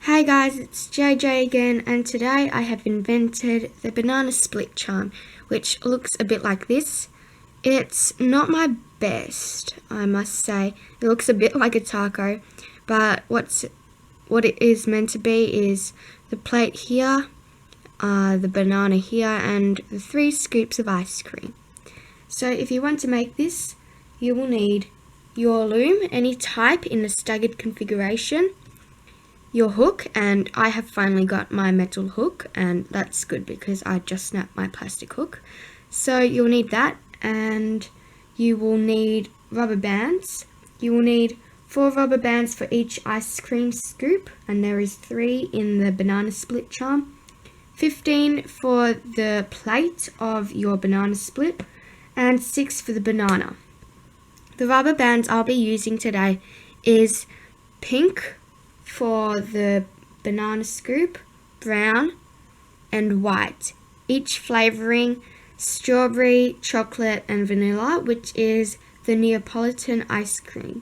Hey guys, it's JJ again, and today I have invented the banana split charm, which looks a bit like this. It's not my best, I must say. It looks a bit like a taco, but what it is meant to be is the plate here, the banana here, and the 3 scoops of ice cream. So if you want to make this, you will need your loom, any type in a staggered configuration, your hook, and I have finally got my metal hook, and that's good because I just snapped my plastic hook. So you'll need that, and you will need rubber bands. You will need 4 rubber bands for each ice cream scoop, and there is 3 in the banana split charm. 15 for the plate of your banana split, and 6 for the banana. The rubber bands I'll be using today is pink for the banana scoop, brown and white, each flavouring strawberry, chocolate and vanilla, which is the Neapolitan ice cream.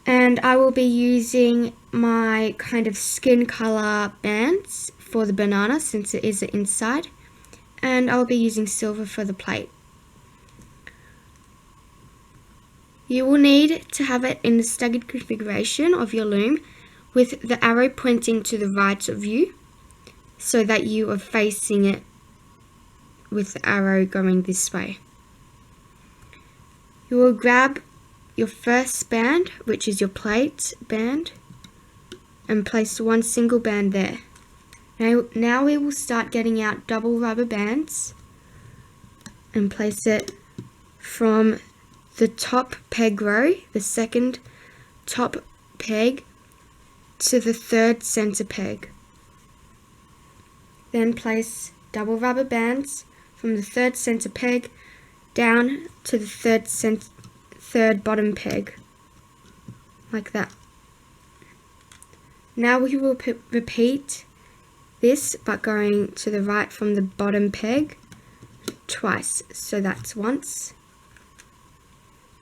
And I will be using my kind of skin colour bands for the banana since it is the inside, and I'll be using silver for the plate. You will need to have it in the staggered configuration of your loom with the arrow pointing to the right of you so that you are facing it with the arrow going this way. You will grab your first band, which is your plate band, and place 1 single band there. Now we will start getting out double rubber bands and place it from the top peg row, the second top peg, to the 3rd center peg. Then place double rubber bands from the 3rd center peg down to the 3rd bottom peg, like that. Now we will repeat this, but going to the right from the bottom peg twice. So that's once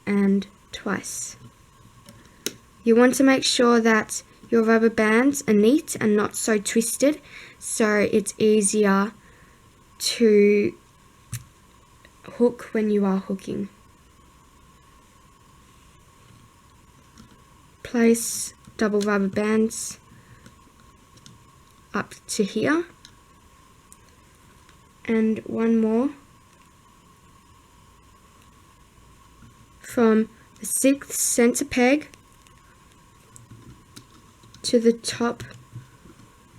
and twice. You want to make sure that your rubber bands are neat and not so twisted, so it's easier to hook when you are hooking. Place double rubber bands up to here, and 1 more from the 6th center peg to the top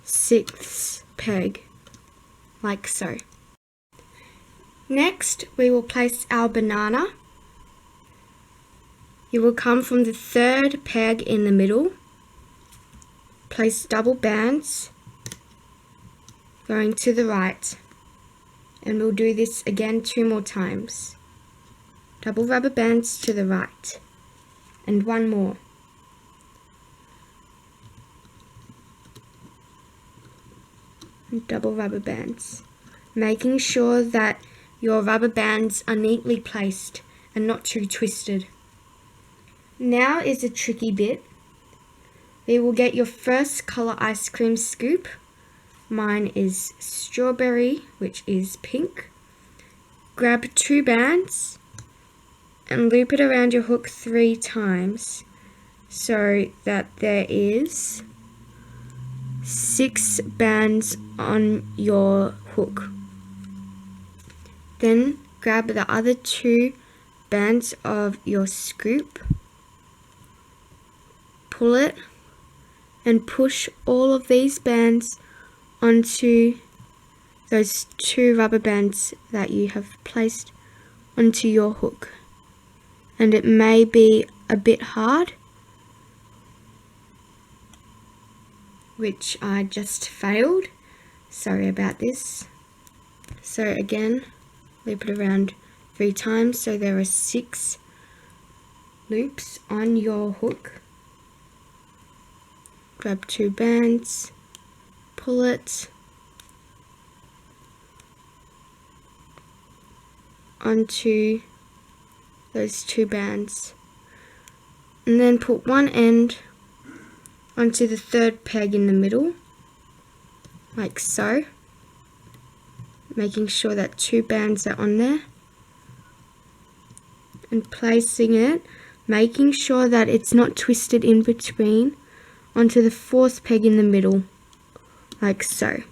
6th peg, like so. Next, we will place our banana. You will come from the 3rd peg in the middle, place double bands going to the right, and we'll do this again 2 more times. Double rubber bands to the right, and 1 more. And double rubber bands, making sure that your rubber bands are neatly placed and not too twisted. Now is the tricky bit. We will get your first colour ice cream scoop. Mine is strawberry, which is pink. Grab 2 bands and loop it around your hook 3 times so that there is 6 bands on your hook. Then grab the other 2 bands of your scoop, pull it and push all of these bands onto those 2 rubber bands that you have placed onto your hook. And it may be a bit hard, which I just failed. Sorry about this. So again, loop it around 3 times so there are 6 loops on your hook. Grab 2 bands, pull it onto those 2 bands, and then put one end onto the third peg in the middle, like so, making sure that 2 bands are on there, and placing it, making sure that it's not twisted in between, onto the 4th peg in the middle, like so.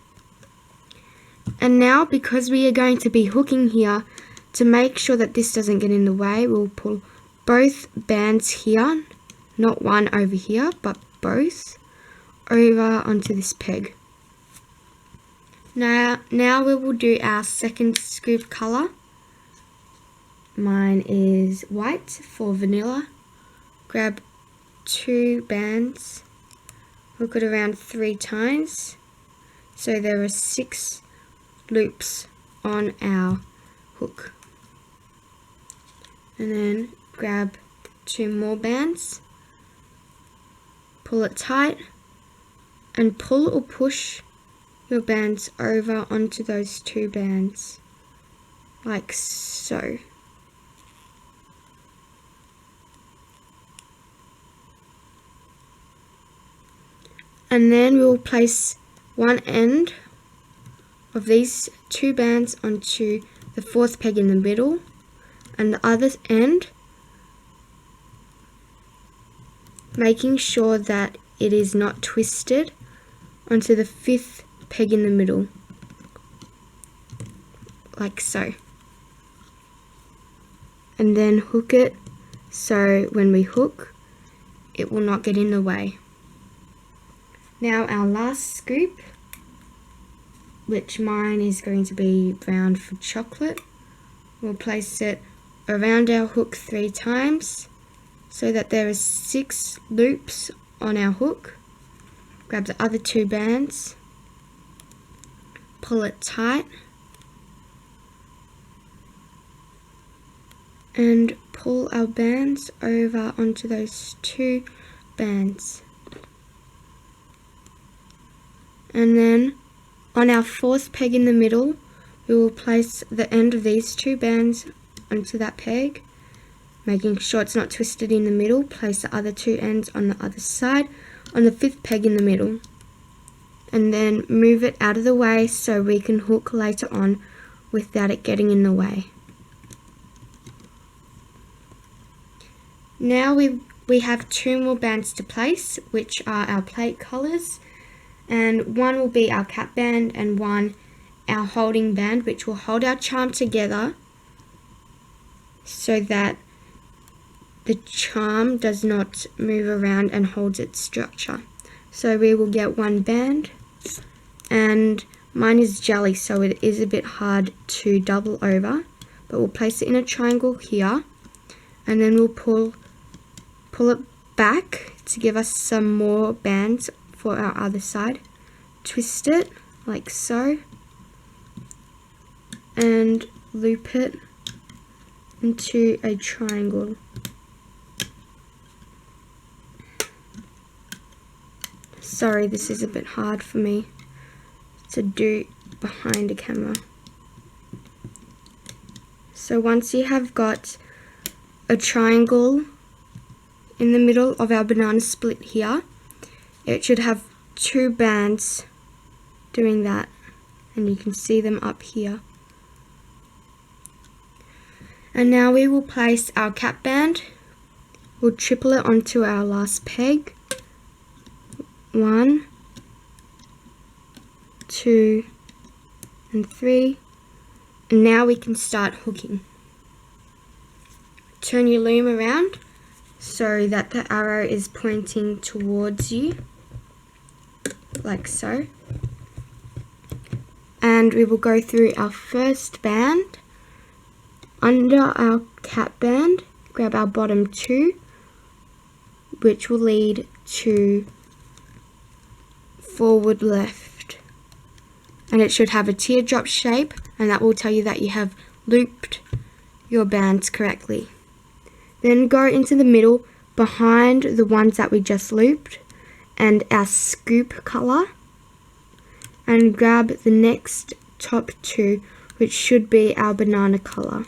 And now, because we are going to be hooking here, to make sure that this doesn't get in the way, we'll pull both bands here, not one over here, but both, over onto this peg. Now we will do our second scoop colour. Mine is white for vanilla. Grab 2 bands, hook it around 3 times, so there are 6 loops on our hook. And then grab 2 more bands, pull it tight, and pull or push your bands over onto those 2 bands, like so. And then we'll place one end of these 2 bands onto the 4th peg in the middle, and the other end, making sure that it is not twisted, onto the 5th peg in the middle, like so. And then hook it so when we hook, it will not get in the way. Now our last scoop, which mine is going to be brown for chocolate, we'll place it around our hook 3 times so that there are 6 loops on our hook. Grab the other 2 bands, pull it tight, and pull our bands over onto those 2 bands. And then on our 4th peg in the middle, we will place the end of these 2 bands onto that peg, making sure it's not twisted in the middle. Place the other 2 ends on the other side, on the 5th peg in the middle, and then move it out of the way so we can hook later on without it getting in the way. Now we have 2 more bands to place, which are our plate colours, and one will be our cap band and one our holding band, which will hold our charm together so that the charm does not move around and holds its structure. So we will get 1 band, and mine is jelly, so it is a bit hard to double over, but we'll place it in a triangle here, and then we'll pull it back to give us some more bands for our other side. Twist it like so, and loop it into a triangle. Sorry, this is a bit hard for me to do behind a camera. So once you have got a triangle in the middle of our banana split here, it should have 2 bands doing that, and you can see them up here. And now we will place our cap band. We'll triple it onto our last peg. 1, 2, and 3. And now we can start hooking. Turn your loom around so that the arrow is pointing towards you, like so. And we will go through our first band. Under our cap band, grab our bottom 2, which will lead to forward left. And it should have a teardrop shape, and that will tell you that you have looped your bands correctly. Then go into the middle behind the ones that we just looped and our scoop colour, and grab the next top 2, which should be our banana colour,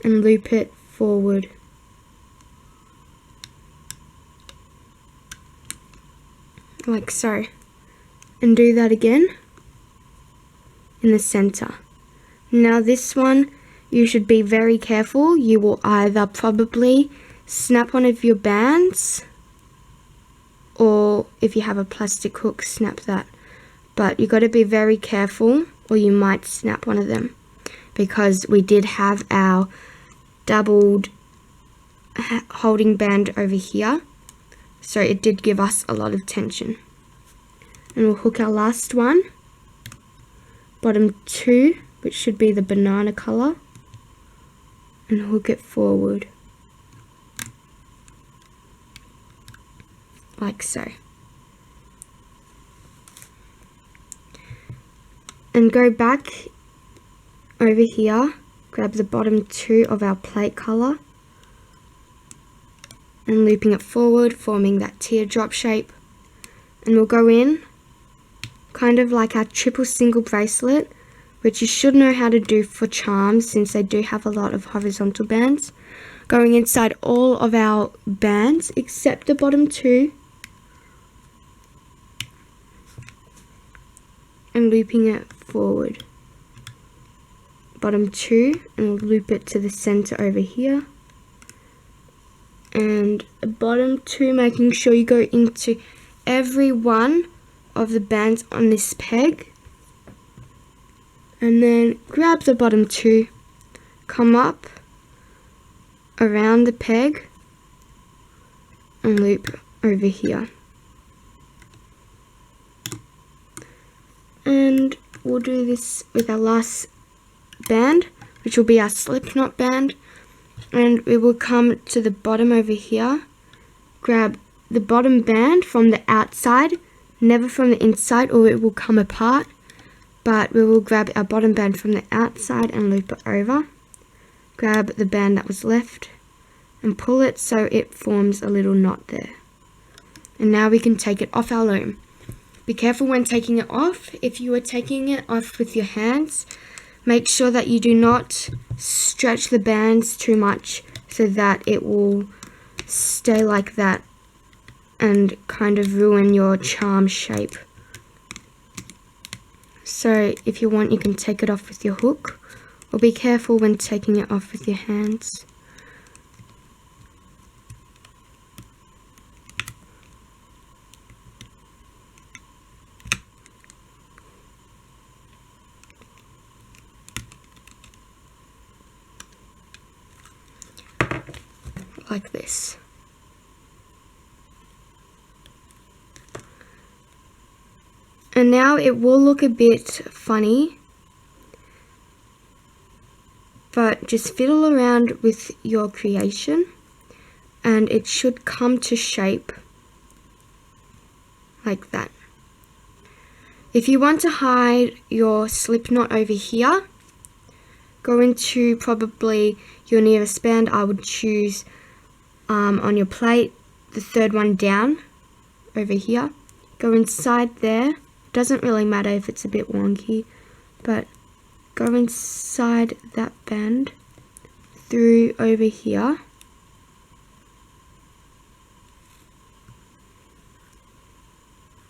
and loop it forward. like so, and do that again in the center. Now this one, you should be very careful. You will either probably snap one of your bands, or if you have a plastic hook, snap that. But you got to be very careful, or you might snap one of them, because we did have our doubled holding band over here, so it did give us a lot of tension. And we'll hook our last one, bottom 2, which should be the banana color, and hook it forward like so. And go back over here, grab the bottom 2 of our plate color and looping it forward, forming that teardrop shape. And we'll go in kind of like our triple single bracelet, which you should know how to do for charms since they do have a lot of horizontal bands. Going inside all of our bands except the bottom 2 and looping it forward. Bottom 2, and we'll loop it to the center over here. And bottom 2, making sure you go into every one of the bands on this peg. And then grab the bottom 2, come up around the peg and loop over here. And we'll do this with our last band, which will be our slip knot band. And we will come to the bottom over here, grab the bottom band from the outside, never from the inside, or it will come apart. But we will grab our bottom band from the outside and loop it over. Grab the band that was left and pull it so it forms a little knot there. And now we can take it off our loom. Be careful when taking it off. If you are taking it off with your hands, make sure that you do not stretch the bands too much so that it will stay like that and kind of ruin your charm shape. So if you want, you can take it off with your hook, or be careful when taking it off with your hands. Like this. And now it will look a bit funny, but just fiddle around with your creation and it should come to shape like that. If you want to hide your slip knot over here, go into probably your nearest band. I would choose on your plate, the third one down over here. Go inside there. Doesn't really matter if it's a bit wonky, but go inside that band through over here.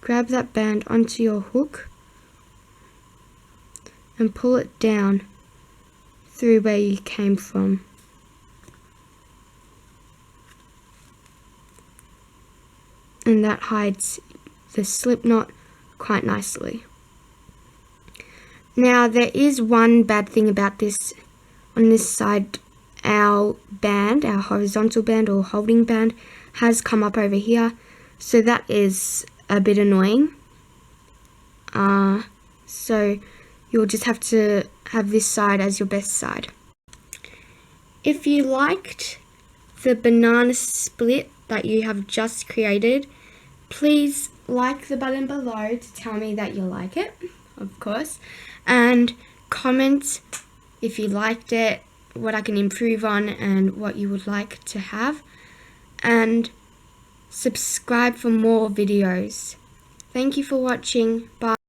Grab that band onto your hook and pull it down through where you came from. And that hides the slip knot quite nicely. Now there is one bad thing about this. On this side, our band, our horizontal band or holding band, has come up over here, so that is a bit annoying. So you'll just have to have this side as your best side. If you liked the banana split that you have just created, please like the button below to tell me that you like it, of course, and comment if you liked it, what I can improve on and what you would like to have, and subscribe for more videos. Thank you for watching. Bye.